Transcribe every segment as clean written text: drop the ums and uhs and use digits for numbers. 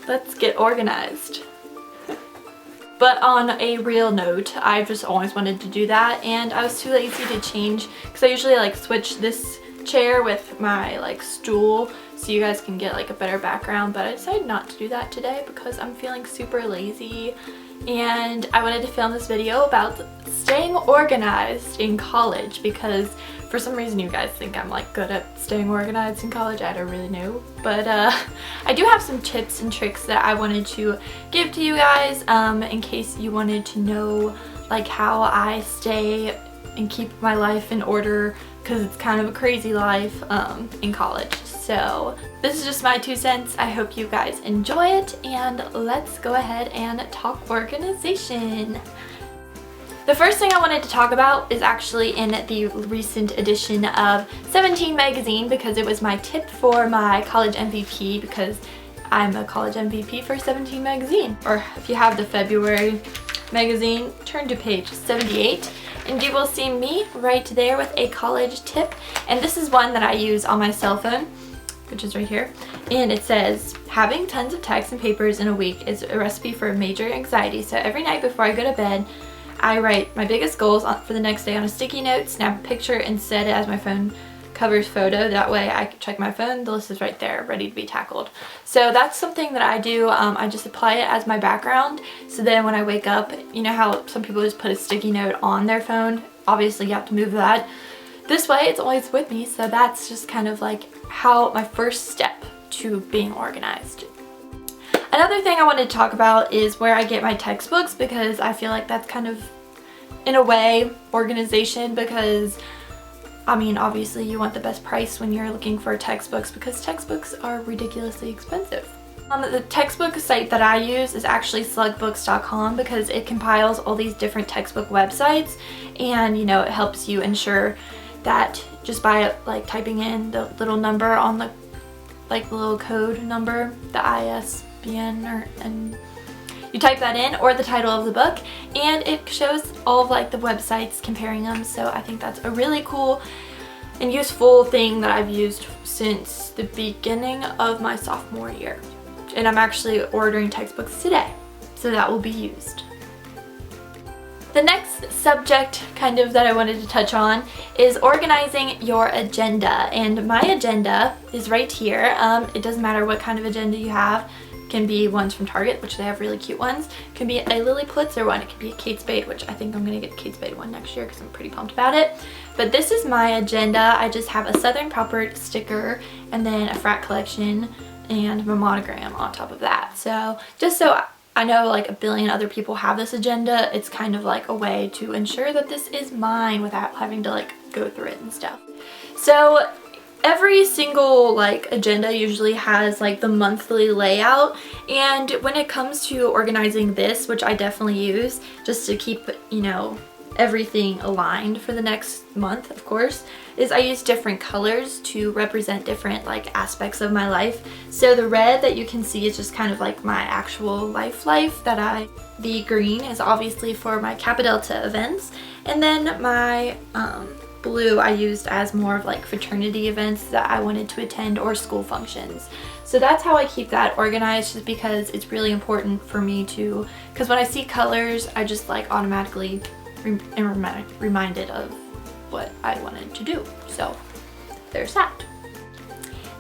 let's get organized. But on a real note, I've just always wanted to do that, and I was too lazy to change because I usually like switch this chair with my like stool so you guys can get like a better background, but I decided not to do that today because I'm feeling super lazy, and I wanted to film this video about staying organized in college because for some reason you guys think I'm like good at staying organized in college. I don't really know, but I do have some tips and tricks that I wanted to give to you guys in case you wanted to know like how I stay and keep my life in order, because it's kind of a crazy life in college. So this is just my 2 cents. I hope you guys enjoy it, and let's go ahead and talk organization. The first thing I wanted to talk about is actually in the recent edition of 17 magazine, because it was my tip for my college MVP, because I'm a college MVP for 17 magazine. Or if you have the February magazine, turn to page 78 and you will see me right there with a college tip. And this is one that I use on my cell phone, which is right here. And it says, having tons of texts and papers in a week is a recipe for major anxiety. So every night before I go to bed, I write my biggest goals for the next day on a sticky note, snap a picture, and set it as my phone covers photo. That way I can check my phone, the list is right there, ready to be tackled. So that's something that I do. I just apply it as my background. So then when I wake up, you know how some people just put a sticky note on their phone? Obviously you have to move that. This way it's always with me, so that's just kind of like how my first step to being organized. Another thing I wanted to talk about is where I get my textbooks, because I feel like that's kind of, in a way, organization, because I mean, obviously you want the best price when you're looking for textbooks, because textbooks are ridiculously expensive. The textbook site that I use is actually slugbooks.com, because it compiles all these different textbook websites, and you know, it helps you ensure that just by like typing in the little number on the like the little code number, the ISBN, and you type that in, or the title of the book, and it shows all of like the websites comparing them. So I think that's a really cool and useful thing that I've used since the beginning of my sophomore year. And I'm actually ordering textbooks today, so that will be used. The next subject kind of that I wanted to touch on is organizing your agenda, and my agenda is right here. It doesn't matter what kind of agenda you have. It can be ones from Target, which they have really cute ones. It can be a Lily Pulitzer one. It can be a Kate Spade, which I think I'm going to get a Kate Spade one next year because I'm pretty pumped about it. But this is my agenda. I just have a Southern Proper sticker and then a frat collection and my monogram on top of that. So just so I know like a billion other people have this agenda, it's kind of like a way to ensure that this is mine without having to like go through it and stuff. So every single like agenda usually has like the monthly layout, and when it comes to organizing this, which I definitely use just to keep, you know, everything aligned for the next month, of course, is I use different colors to represent different like aspects of my life. So the red that you can see is just kind of like my actual life that the green is obviously for my Kappa Delta events, and then my blue I used as more of like fraternity events that I wanted to attend, or school functions. So that's how I keep that organized, just because it's really important for me to, because when I see colors I just like automatically am reminded of what I wanted to do. So there's that.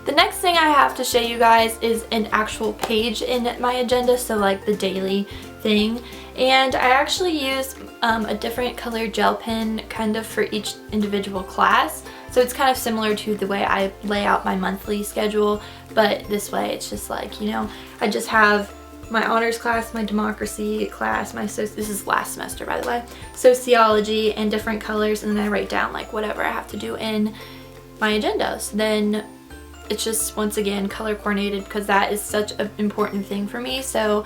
The next thing I have to show you guys is an actual page in my agenda, so like the daily thing. And I actually use a different color gel pen kind of for each individual class. So it's kind of similar to the way I lay out my monthly schedule, but this way it's just like, you know, I just have my honors class, my democracy class, this is last semester by the way, sociology, and different colors, and then I write down like whatever I have to do in my agendas. Then it's just once again color coordinated, because that is such an important thing for me. So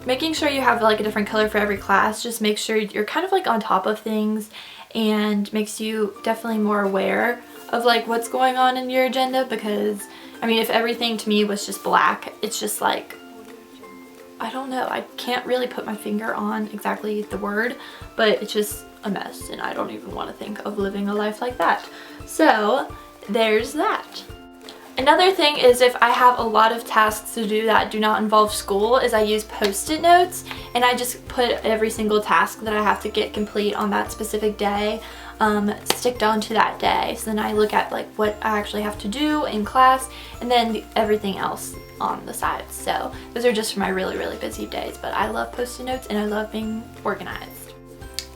making sure you have like a different color for every class just makes sure you're kind of like on top of things, and makes you definitely more aware of like what's going on in your agenda. Because I mean, if everything to me was just black, it's just like, I don't know, I can't really put my finger on exactly the word, but it's just a mess, and I don't even want to think of living a life like that. So there's that. Another thing is if I have a lot of tasks to do that do not involve school is I use post-it notes, and I just put every single task that I have to get complete on that specific day sticked onto that day. So then I look at like what I actually have to do in class, and then everything else on the side. So those are just for my really, really busy days, but I love post-it notes and I love being organized.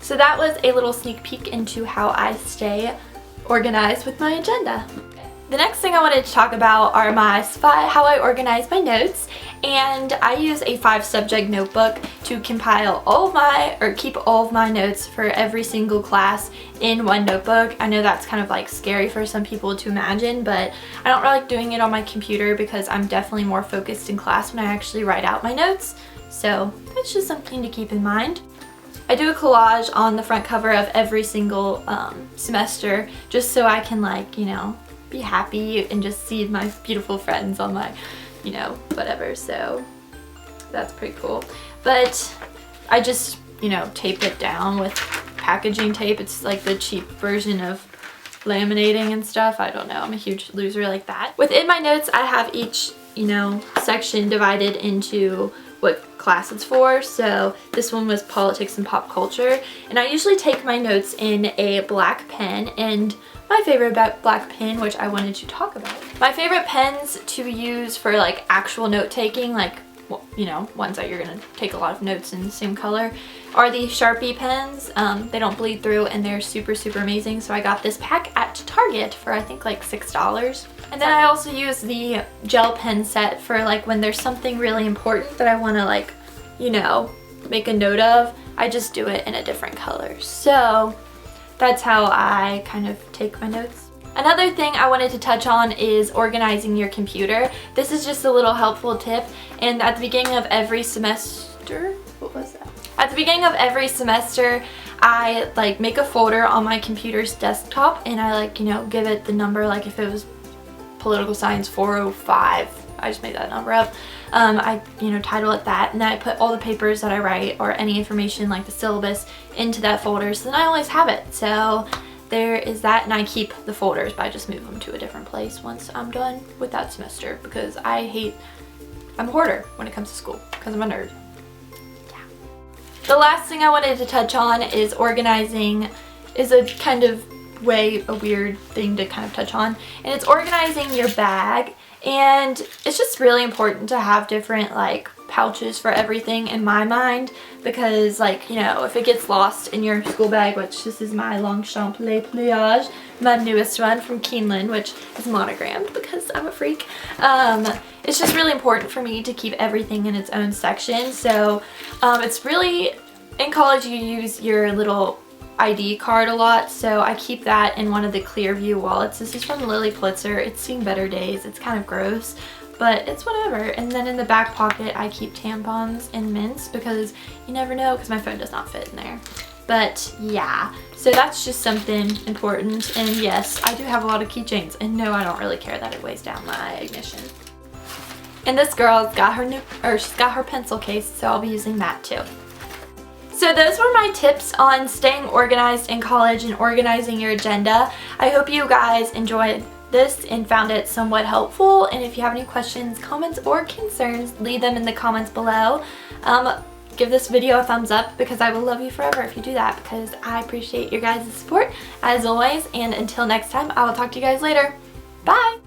So that was a little sneak peek into how I stay organized with my agenda. The next thing I wanted to talk about are how I organize my notes, and I use a 5-subject notebook to compile keep all of my notes for every single class in one notebook. I know that's kind of like scary for some people to imagine, but I don't really like doing it on my computer because I'm definitely more focused in class when I actually write out my notes. So that's just something to keep in mind. I do a collage on the front cover of every single semester just so I can be happy and just see my beautiful friends on my, whatever. So that's pretty cool. But I just, tape it down with packaging tape. It's like the cheap version of laminating and stuff. I don't know. I'm a huge loser like that. Within my notes, I have each, section divided into what class it's for. So this one was politics and pop culture, and I usually take my notes in a black pen, and my favorite black pen, which I wanted to talk about. My favorite pens to use for like actual note taking, ones that you're gonna take a lot of notes in the same color, are the Sharpie pens. They don't bleed through and they're super, super amazing. So I got this pack at Target for I think like $6. And then I also use the gel pen set for like when there's something really important that I wanna make a note of. I just do it in a different color. So that's how I kind of take my notes. Another thing I wanted to touch on is organizing your computer. This is just a little helpful tip, and at the beginning of every semester, At the beginning of every semester, I make a folder on my computer's desktop, and I give it the number, like if it was political science 405, I just made that number up. I title it that, and then I put all the papers that I write or any information like the syllabus into that folder, so then I always have it. So there is that, and I keep the folders, but I just move them to a different place once I'm done with that semester because I'm a hoarder when it comes to school because I'm a nerd. Yeah. The last thing I wanted to touch on is organizing is a kind of a weird thing to kind of touch on, and it's organizing your bag. And it's just really important to have different pouches for everything in my mind, because if it gets lost in your school bag, which this is my Longchamp Les Pliages, my newest one from Keeneland, which is monogrammed because I'm a freak. It's just really important for me to keep everything in its own section. So it's really, in college you use your little ID card a lot, so I keep that in one of the Clearview wallets. This is from Lily Pulitzer. It's seen better days. It's kind of gross, but it's whatever. And then in the back pocket I keep tampons and mints because you never know, because my phone does not fit in there. But yeah, so that's just something important. And yes, I do have a lot of keychains, and no, I don't really care that it weighs down my ignition. And this girl's got she's got her pencil case, so I'll be using that too. So those were my tips on staying organized in college and organizing your agenda. I hope you guys enjoyed this and found it somewhat helpful. And if you have any questions, comments, or concerns, leave them in the comments below. Give this video a thumbs up because I will love you forever if you do that, because I appreciate your guys' support as always. And until next time, I will talk to you guys later. Bye!